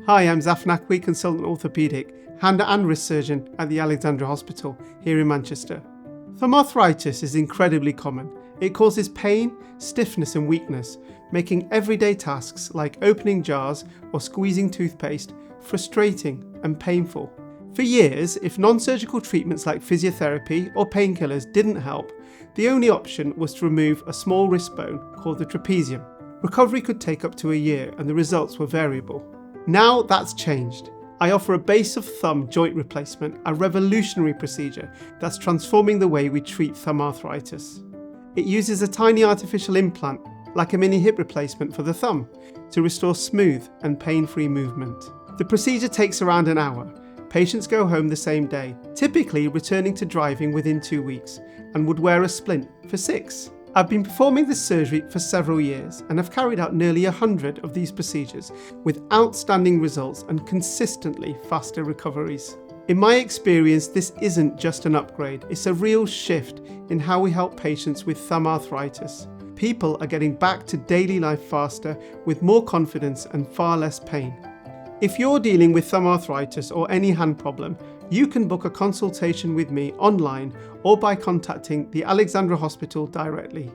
Hi, I'm Zaf Naqui, consultant orthopaedic, hand and wrist surgeon at the Alexandra Hospital here in Manchester. Thumb arthritis is incredibly common. It causes pain, stiffness and weakness, making everyday tasks like opening jars or squeezing toothpaste frustrating and painful. For years, if non-surgical treatments like physiotherapy or painkillers didn't help, the only option was to remove a small wrist bone called the trapezium. Recovery could take up to a year and the results were variable. Now that's changed. I offer a base of thumb joint replacement, a revolutionary procedure that's transforming the way we treat thumb arthritis. It uses a tiny artificial implant, like a mini hip replacement for the thumb, to restore smooth and pain-free movement. The procedure takes around an hour. Patients go home the same day, typically returning to driving within 2 weeks, and would wear a splint for 6. I've been performing this surgery for several years and have carried out nearly 100 of these procedures with outstanding results and consistently faster recoveries. In my experience, this isn't just an upgrade, it's a real shift in how we help patients with thumb arthritis. People are getting back to daily life faster with more confidence and far less pain. If you're dealing with thumb arthritis or any hand problem, you can book a consultation with me online or by contacting the Alexandra Hospital directly.